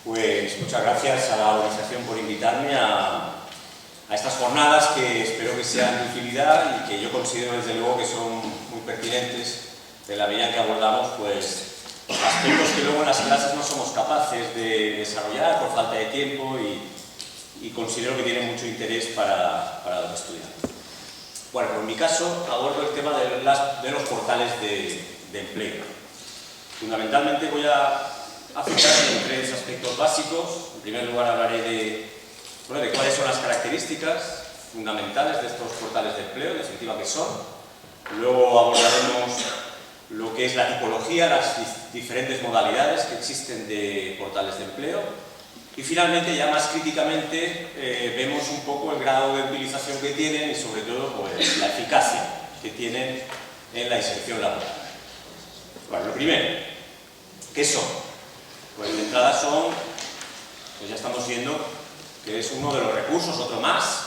Pues muchas gracias a la organización por invitarme a estas jornadas que espero que sean de utilidad y que yo considero desde luego que son muy pertinentes de la medida en que abordamos pues aspectos que luego en las clases no somos capaces de desarrollar por falta de tiempo y considero que tienen mucho interés para los estudiantes. Bueno, en mi caso abordo el tema de los portales de empleo. Fundamentalmente voy a fijarme en tres aspectos básicos. En primer lugar hablaré de cuáles son las características fundamentales de estos portales de empleo, en definitiva qué son. Luego abordaremos lo que es la tipología, las diferentes modalidades que existen de portales de empleo. Y finalmente, ya más críticamente, vemos un poco el grado de utilización que tienen y sobre todo pues, la eficacia que tienen en la inserción laboral. Bueno, lo primero, ¿qué son? Pues de entrada son, pues ya estamos viendo que es uno de los recursos, otro más,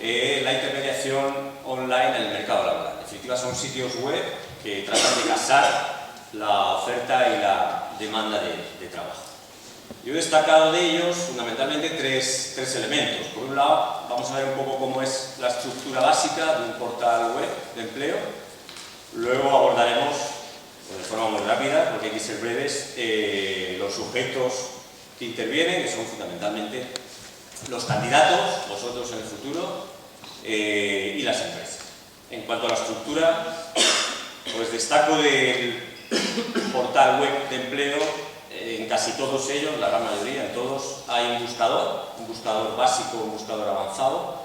la intermediación online en el mercado laboral. En definitiva son sitios web que tratan de casar la oferta y la demanda de trabajo. Yo he destacado de ellos fundamentalmente tres elementos. Por un lado, vamos a ver un poco cómo es la estructura básica de un portal web de empleo. Luego abordaremos, de forma muy rápida, porque hay que ser breves, los sujetos que intervienen, que son fundamentalmente los candidatos, vosotros en el futuro, y las empresas. En cuanto a la estructura, pues destaco del portal web de empleo. En casi todos ellos, la gran mayoría, en todos, hay un buscador básico, un buscador avanzado.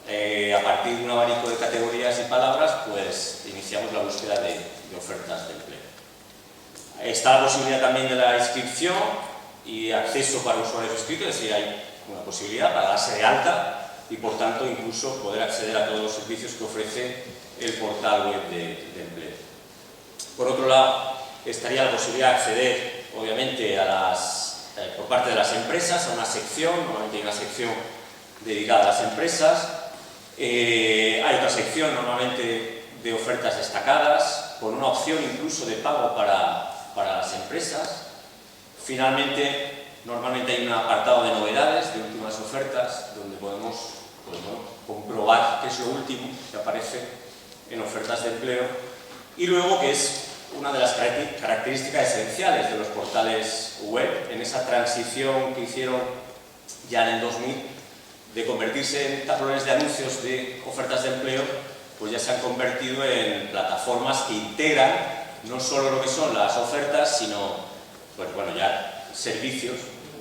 A partir de un abanico de categorías y palabras, pues iniciamos la búsqueda de ofertas de empleo. Está la posibilidad también de la inscripción y acceso para usuarios inscritos, es decir, hay una posibilidad para darse de alta y, por tanto, incluso poder acceder a todos los servicios que ofrece el portal web de empleo. Por otro lado, estaría la posibilidad de acceder obviamente por parte de las empresas a una sección, normalmente hay una sección dedicada a las empresas, hay otra sección normalmente de ofertas destacadas, con una opción incluso de pago para las empresas. Finalmente, normalmente hay un apartado de novedades, de últimas ofertas, donde podemos comprobar qué es lo último que aparece en ofertas de empleo y luego que es una de las características esenciales de los portales web en esa transición que hicieron ya en el 2000 de convertirse en tablones de anuncios de ofertas de empleo, pues ya se han convertido en plataformas que integran no solo lo que son las ofertas, sino ya servicios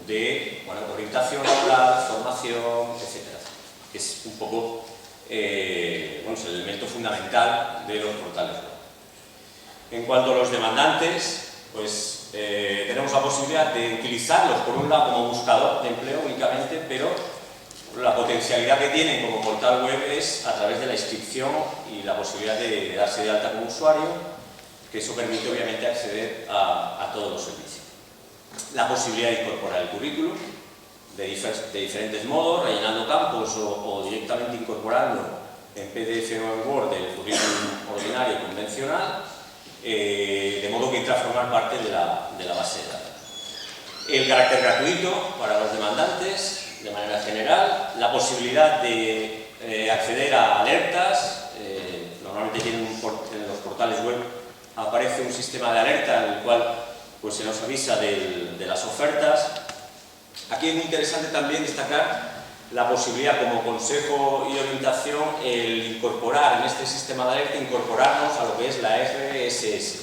de orientación laboral, formación, etc. Que es un poco es el elemento fundamental de los portales web. En cuanto a los demandantes, pues tenemos la posibilidad de utilizarlos por un lado como buscador de empleo únicamente, pero la potencialidad que tienen como portal web es a través de la inscripción y la posibilidad de darse de alta como usuario, que eso permite obviamente acceder a todos los servicios. La posibilidad de incorporar el currículum de diferentes modos, rellenando campos o directamente incorporando en PDF o en Word el currículum ordinario y convencional, de modo que entra a formar parte de la base de datos. El carácter gratuito para los demandantes, de manera general, la posibilidad de acceder a alertas, normalmente en los portales web aparece un sistema de alerta en el cual pues, se nos avisa de las ofertas. Aquí es muy interesante también destacar la posibilidad como consejo y orientación el incorporar en este sistema de alerta, incorporarnos a lo que es la RSS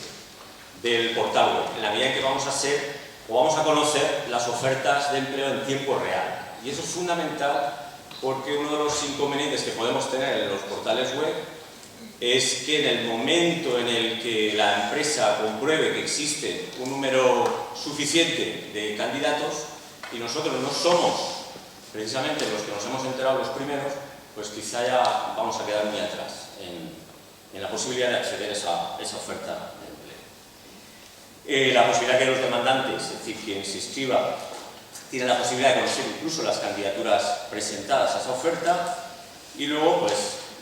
del portal web, en la medida en que vamos a conocer las ofertas de empleo en tiempo real. Y eso es fundamental porque uno de los inconvenientes que podemos tener en los portales web es que en el momento en el que la empresa compruebe que existe un número suficiente de candidatos y nosotros no somos precisamente los que nos hemos enterado los primeros, pues quizá ya vamos a quedar muy atrás en la posibilidad de acceder a esa oferta de empleo. La posibilidad que los demandantes, es decir, quien se inscriba, tiene la posibilidad de conocer incluso las candidaturas presentadas a esa oferta y luego, pues,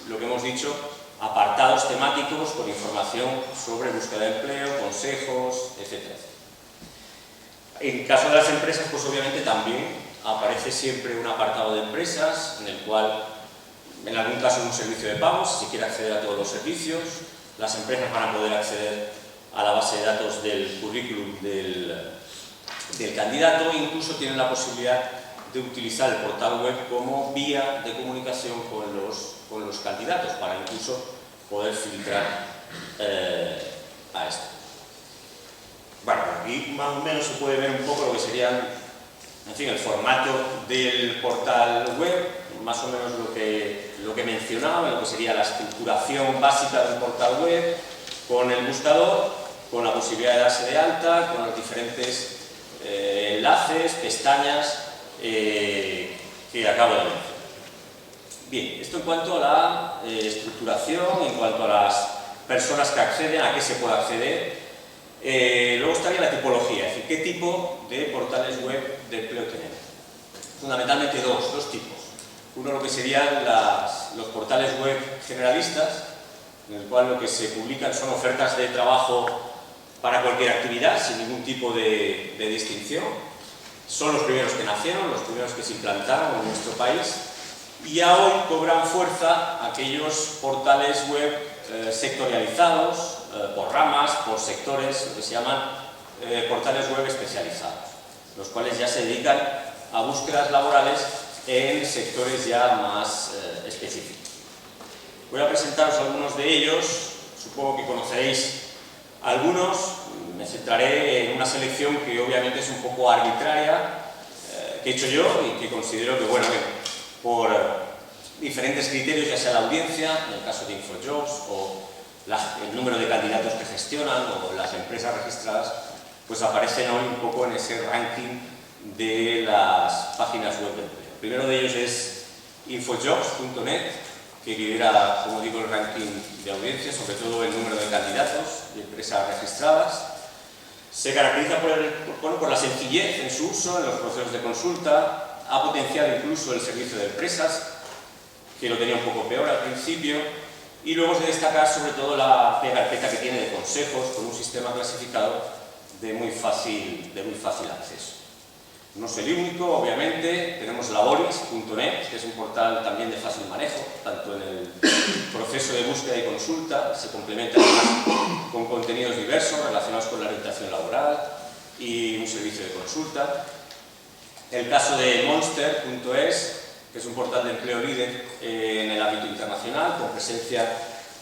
lo que hemos dicho, apartados temáticos con información sobre búsqueda de empleo, consejos, etc. En caso de las empresas, pues obviamente también aparece siempre un apartado de empresas en el cual, en algún caso, es un servicio de pago. Si se quiere acceder a todos los servicios, las empresas van a poder acceder a la base de datos del currículum del candidato e incluso tienen la posibilidad de utilizar el portal web como vía de comunicación con los candidatos para incluso poder filtrar a esto. Bueno, aquí más o menos se puede ver un poco lo que sería, en fin, el formato del portal web, más o menos lo que mencionaba, lo que sería la estructuración básica del portal web, con el buscador, con la posibilidad de darse de alta, con los diferentes enlaces, pestañas que acabo de mencionar. Bien, esto en cuanto a la estructuración, en cuanto a las personas que acceden, a qué se puede acceder. Luego estaría la tipología, es decir, qué tipo de portales web de empleo tenemos. Fundamentalmente dos tipos. Uno, lo que serían los portales web generalistas, en el cual lo que se publican son ofertas de trabajo para cualquier actividad, sin ningún tipo de distinción. Son los primeros que nacieron, los primeros que se implantaron en nuestro país, y ya hoy cobran fuerza aquellos portales web sectorializados, por ramas, por sectores, lo que se llaman portales web especializados, los cuales ya se dedican a búsquedas laborales en sectores ya más específicos. Voy a presentaros algunos de ellos, supongo que conoceréis algunos. Me centraré en una selección que obviamente es un poco arbitraria, que he hecho yo y que considero que, bueno, por diferentes criterios, ya sea la audiencia, en el caso de InfoJobs, o el número de candidatos que gestionan, o las empresas registradas, pues aparecen hoy un poco en ese ranking de las páginas web de empleo. El primero de ellos es infojobs.net, que lidera, como digo, el ranking de audiencia, sobre todo el número de candidatos y empresas registradas. Se caracteriza por la sencillez en su uso, en los procesos de consulta, ha potenciado incluso el servicio de empresas, que lo tenía un poco peor al principio, y luego se destaca sobre todo la carpeta que tiene de consejos con un sistema clasificado de muy fácil acceso. No es el único, obviamente. Tenemos laboris.net, que es un portal también de fácil manejo, tanto en el proceso de búsqueda y consulta, se complementa además con contenidos diversos relacionados con la orientación laboral y un servicio de consulta. El caso de monster.es, que es un portal de empleo líder en el ámbito internacional, con presencia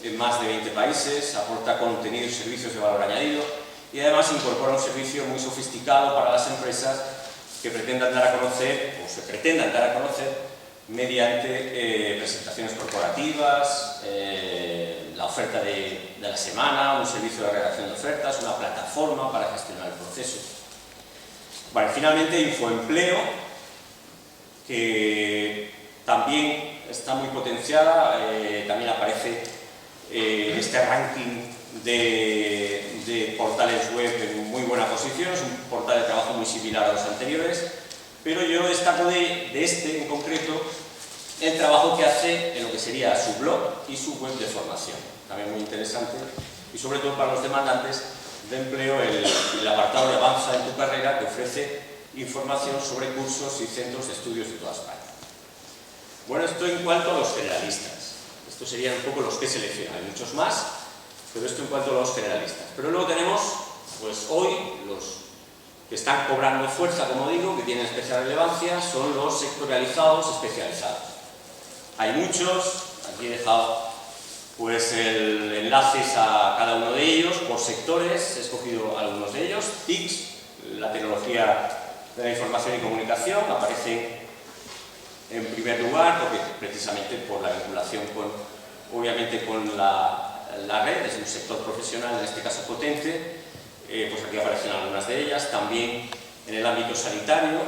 en más de 20 países, aporta contenidos y servicios de valor añadido y además incorpora un servicio muy sofisticado para las empresas que pretendan dar a conocer, o se pretendan dar a conocer, mediante presentaciones corporativas, la oferta de la semana, un servicio de redacción de ofertas, una plataforma para gestionar el proceso. Bueno, finalmente Infoempleo, que también está muy potenciada, también aparece en este ranking de portales web en muy buena posición. Es un portal de trabajo muy similar a los anteriores, pero yo destaco de este en concreto el trabajo que hace en lo que sería su blog y su web de formación, también muy interesante, y sobre todo para los demandantes de empleo el apartado de Avanza en tu carrera, que ofrece información sobre cursos y centros de estudios de toda España. Bueno, esto en cuanto a los generalistas. Estos serían un poco los que seleccionan, hay muchos más, pero esto en cuanto a los generalistas. Pero luego tenemos, pues hoy, los que están cobrando fuerza, como digo, que tienen especial relevancia, son los sectorializados especializados. Hay muchos, aquí he dejado pues enlaces a cada uno de ellos por sectores, he escogido algunos de ellos. TICS, la tecnología de la información y comunicación, aparece en primer lugar porque precisamente por la vinculación obviamente con la red, es un sector profesional, en este caso potente, pues aquí aparecen algunas de ellas. También en el ámbito sanitario,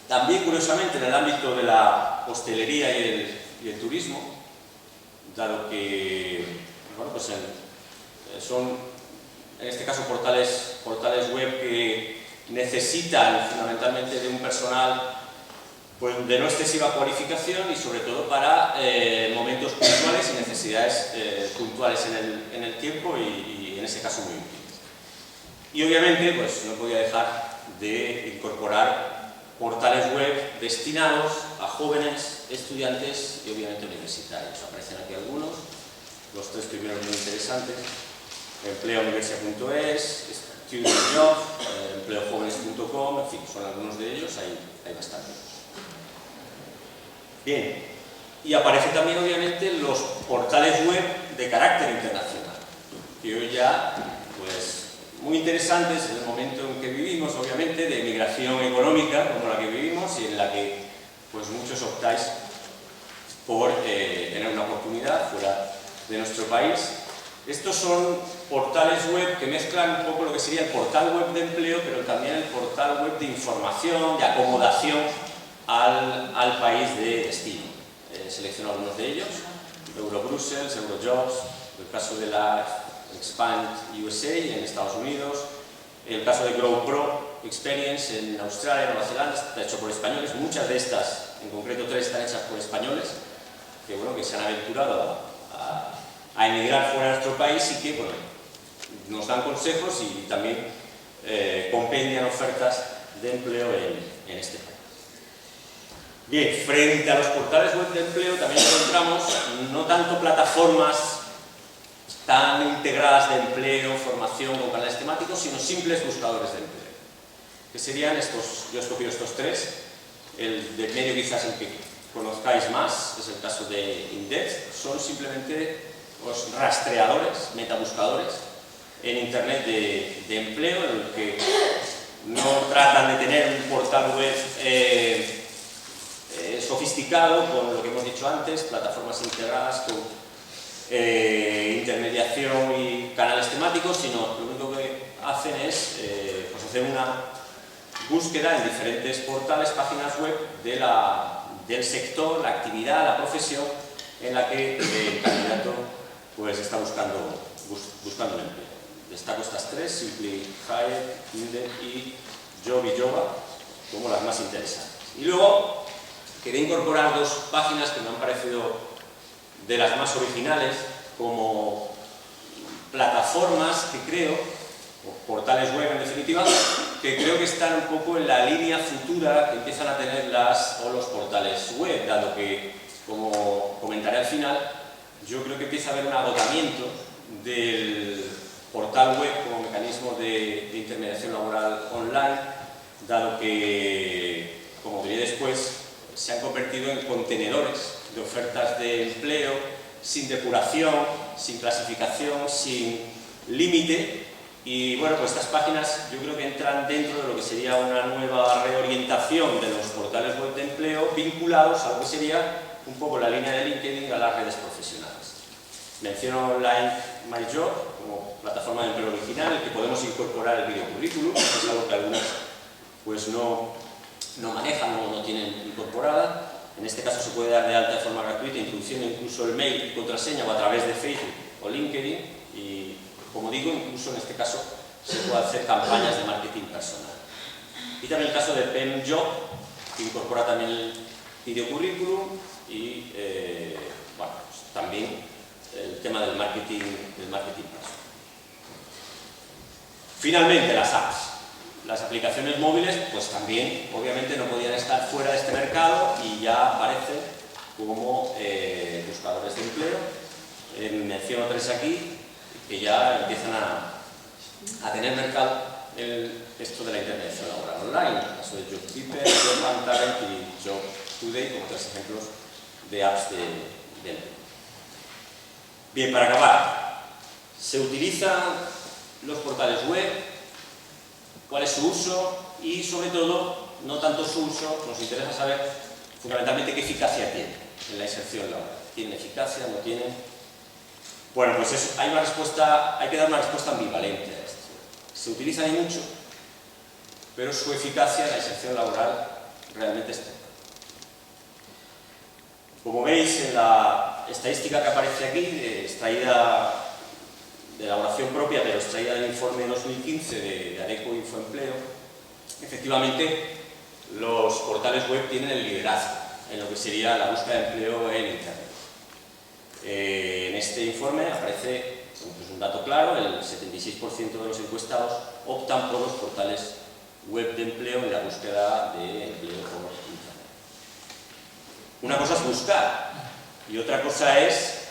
también curiosamente en el ámbito de la hostelería y el turismo, dado que bueno, pues son en este caso portales web que necesitan fundamentalmente de un personal pues, de no excesiva cualificación y sobre todo para momentos puntuales y necesidades puntuales en el tiempo y en ese caso muy útiles. Y obviamente pues, no podía dejar de incorporar portales web destinados a jóvenes, estudiantes y obviamente universitarios. Aparecen aquí algunos, los tres primeros muy interesantes: empleauniversia.es, studentjob, empleojovenes.com, en fin, son algunos de ellos, hay bastantes. Bien, y aparecen también obviamente los portales web de carácter internacional, que hoy ya, pues, muy interesantes en el momento en que vivimos, obviamente, de migración económica como la que vivimos y en la que pues muchos optáis por tener una oportunidad fuera de nuestro país. Estos son portales web que mezclan un poco lo que sería el portal web de empleo, pero también el portal web de información, de acomodación al país de destino. Selecciono algunos de ellos: Eurobrussels, Eurojobs, el caso de la Expand USA en Estados Unidos, el caso de GrowPro Experience en Australia, Nueva Zelanda, está hecho por españoles. Muchas de estas, en concreto 3, están hechas por españoles que, bueno, que se han aventurado a emigrar fuera de nuestro país y que, bueno, nos dan consejos y también compendian ofertas de empleo en este país. Bien, frente a los portales web de empleo también encontramos no tanto plataformas tan integradas de empleo, formación con canales temáticos, sino simples buscadores de empleo. Que serían estos, yo he escogido estos tres. El de medio quizás el que conozcáis más, es el caso de Indeed. Son simplemente los rastreadores, metabuscadores en internet de empleo, en el que no tratan de tener un portal web sofisticado con lo que hemos dicho antes, plataformas integradas con intermediación y canales temáticos, sino lo único que hacen es pues hacer una búsqueda en diferentes portales, páginas web del sector, la actividad, la profesión en la que el candidato pues está buscando un empleo. Destaco estas tres: Simply Hire, Indeed y Jobijoba, como las más interesantes. Y luego quería incorporar dos páginas que me han parecido de las más originales, como plataformas que creo, o portales web en definitiva, que creo que están un poco en la línea futura que empiezan a tener los portales web, dado que, como comentaré al final, yo creo que empieza a haber un agotamiento del portal web como mecanismo de intermediación laboral online, dado que, como diré después, se han convertido en contenedores de ofertas de empleo sin depuración, sin clasificación, sin límite. Y bueno, pues estas páginas yo creo que entran dentro de lo que sería una nueva reorientación de los portales web de empleo vinculados a lo que sería un poco la línea de LinkedIn a las redes profesionales. Menciono Online My Job como plataforma de empleo original, en el que podemos incorporar el video currículum, que es algo que algunos pues no manejan o no tienen incorporada. En este caso se puede dar de alta de forma gratuita, introduciendo incluso el mail y contraseña o a través de Facebook o LinkedIn. Y, como digo, incluso en este caso se puede hacer campañas de marketing personal. Y también el caso de PemJob, que incorpora también el video currículum y bueno, pues también el tema del marketing personal. Finalmente, las apps. Las aplicaciones móviles, pues también, obviamente, no podían estar fuera de este mercado y ya aparecen como buscadores de empleo. Menciono tres aquí que ya empiezan a tener mercado esto de la intermediación laboral online. El caso de JobKeeper, JobHunter y JobToday, como tres ejemplos de apps de empleo. Bien, para acabar, se utilizan los portales web. ¿Cuál es su uso? Y, sobre todo, no tanto su uso, nos interesa saber fundamentalmente qué eficacia tiene en la inserción laboral. ¿Tienen eficacia? ¿No tienen? Bueno, pues eso, hay que dar una respuesta ambivalente a esto. Se utilizan y mucho, pero su eficacia en la inserción laboral realmente es poca. Como veis en la estadística que aparece aquí, extraída de elaboración propia, pero extraída del informe 2015 de Adecco Infoempleo, efectivamente los portales web tienen el liderazgo en lo que sería la búsqueda de empleo en Internet. En este informe aparece pues un dato claro: el 76% de los encuestados optan por los portales web de empleo y la búsqueda de empleo por Internet. Una cosa es buscar y otra cosa es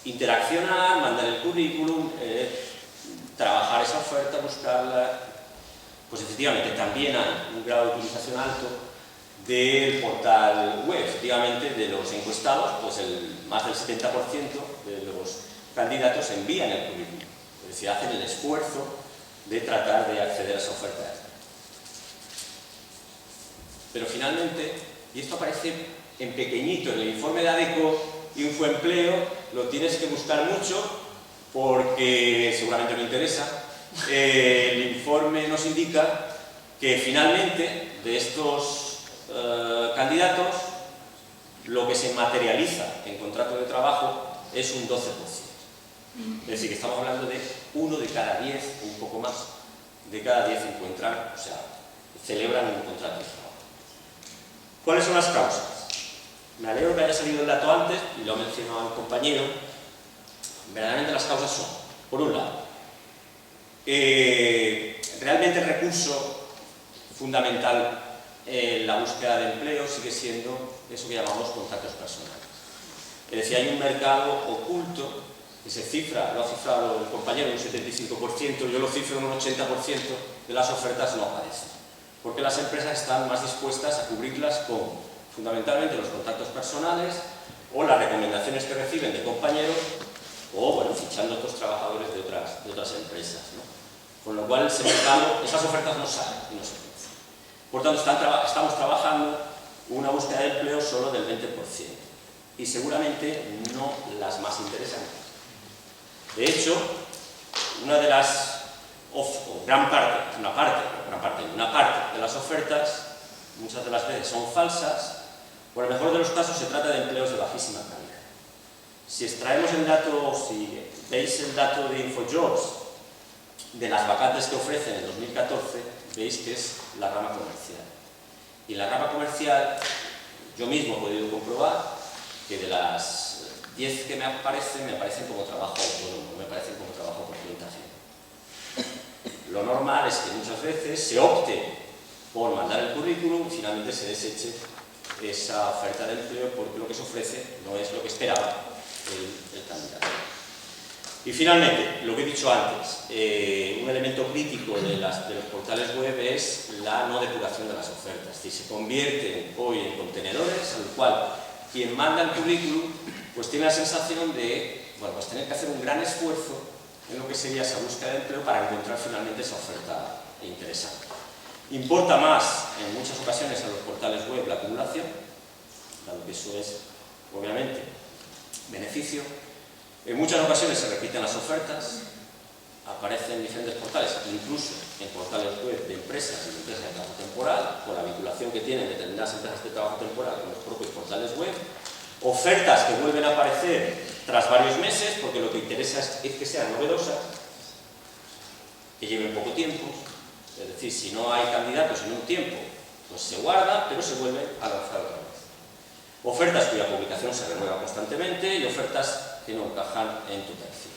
interaccionar, mandar el currículum, trabajar esa oferta, buscarla. Pues efectivamente también hay un grado de utilización alto del portal web. Efectivamente, de los encuestados, pues más del 70% de los candidatos envían el currículum. Es decir, hacen el esfuerzo de tratar de acceder a esa oferta. Pero finalmente, y esto aparece en pequeñito en el informe de ADECO Infoempleo, lo tienes que buscar mucho porque seguramente no interesa. El informe nos indica que finalmente de estos candidatos lo que se materializa en contrato de trabajo es un 12%. Es decir, que estamos hablando de 1 de cada 10, un poco más, de cada 10 encuentran, o sea, celebran un contrato de trabajo. ¿Cuáles son las causas? Me alegro que haya salido el dato antes, y lo ha mencionado el compañero. Verdaderamente las causas son, por un lado, realmente el recurso fundamental en la búsqueda de empleo sigue siendo eso que llamamos contactos personales. Es decir, hay un mercado oculto que se cifra, lo ha cifrado el compañero en un 75%, yo lo cifro en un 80% de las ofertas no aparecen. Porque las empresas están más dispuestas a cubrirlas con fundamentalmente los contactos personales o las recomendaciones que reciben de compañeros o, bueno, fichando a otros trabajadores de otras empresas, ¿no? Con lo cual, ese mercado, esas ofertas no salen y no se producen. Por tanto, estamos trabajando una búsqueda de empleo solo del 20% y seguramente no las más interesantes. De hecho, una parte de las ofertas, muchas de las veces son falsas, por el mejor de los casos se trata de empleos de bajísima calidad. Si extraemos el dato, si veis el dato de InfoJobs de las vacantes que ofrecen en 2014, veis que es la rama comercial. Y la rama comercial, yo mismo he podido comprobar que de las 10 que me aparecen como trabajo autónomo, me aparecen como trabajo por cuenta ajena. Lo normal es que muchas veces se opte por mandar el currículum y finalmente se deseche esa oferta de empleo porque lo que se ofrece no es lo que esperaba el candidato. Y finalmente, lo que he dicho antes, un elemento crítico de los portales web es la no depuración de las ofertas. Es decir, se convierten hoy en contenedores al cual quien manda el currículum pues tiene la sensación de, bueno, pues tener que hacer un gran esfuerzo en lo que sería esa búsqueda de empleo para encontrar finalmente esa oferta interesante. Importa más, en muchas ocasiones, a los portales web la acumulación, dado que eso es, obviamente, beneficio. En muchas ocasiones se repiten las ofertas, aparecen en diferentes portales, incluso en portales web de empresas y de empresas de trabajo temporal, con la vinculación que tienen determinadas empresas de trabajo temporal con los propios portales web. Ofertas que vuelven a aparecer tras varios meses, porque lo que interesa es que sean novedosas, que lleven poco tiempo. Es decir, si no hay candidatos en un tiempo, pues se guarda, pero se vuelve a lanzar otra vez. Ofertas cuya publicación se renueva constantemente y ofertas que no encajan en tu perfil.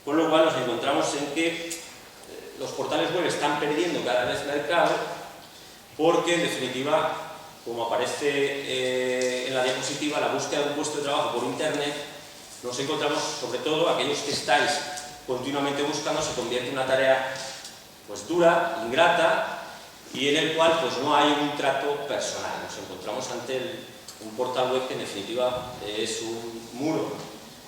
Con lo cual nos encontramos en que los portales web están perdiendo cada vez mercado porque, en definitiva, como aparece en la diapositiva, la búsqueda de un puesto de trabajo por Internet, nos encontramos, sobre todo, aquellos que estáis continuamente buscando, se convierte en una tarea pues dura, ingrata, y en el cual pues no hay un trato personal. Nos encontramos ante un portal web que en definitiva es un muro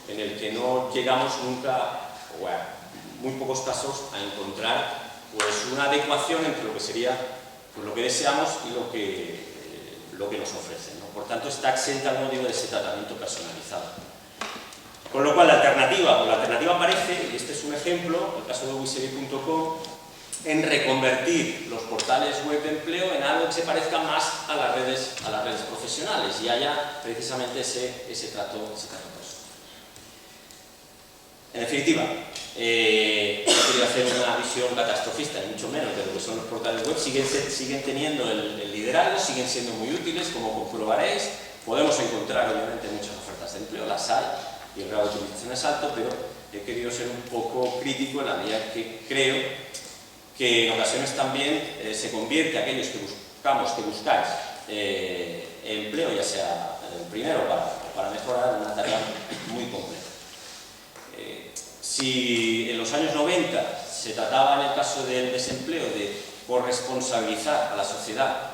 en el que no llegamos nunca, o en muy pocos casos, a encontrar pues una adecuación entre lo que sería pues, lo que deseamos y lo que nos ofrecen, ¿no? Por tanto, está exenta, como digo, de ese tratamiento personalizado. Con lo cual, la alternativa aparece, y este es un ejemplo, el caso de wisevi.com, en reconvertir los portales web de empleo en algo que se parezca más a las redes profesionales y haya precisamente ese trato personal. En definitiva, no he querido hacer una visión catastrofista, ni mucho menos de lo que son los portales web. Siguen teniendo el liderazgo, siguen siendo muy útiles, como comprobaréis. Podemos encontrar, obviamente, muchas ofertas de empleo, las hay, y el grado de utilización es alto, pero he querido ser un poco crítico en la medida que creo que en ocasiones también se convierte a aquellos que buscáis empleo, ya sea el primero para mejorar, una tarea muy compleja. Si en los años 90 se trataba en el caso del desempleo de corresponsabilizar a la sociedad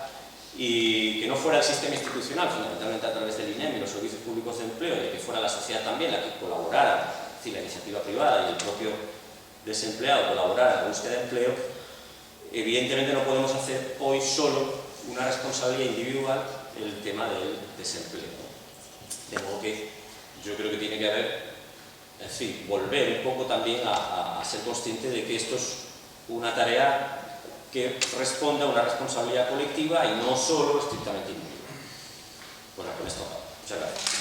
y que no fuera el sistema institucional, fundamentalmente a través del INEM y los servicios públicos de empleo, y que fuera la sociedad también la que colaborara, es decir, la iniciativa privada y el propio desempleado colaborar en la búsqueda de empleo, evidentemente no podemos hacer hoy solo una responsabilidad individual el tema del desempleo, ¿no? De modo que yo creo que tiene que haber, en fin, volver un poco también a ser consciente de que esto es una tarea que responde a una responsabilidad colectiva y no solo estrictamente individual. Bueno, con esto, muchas gracias.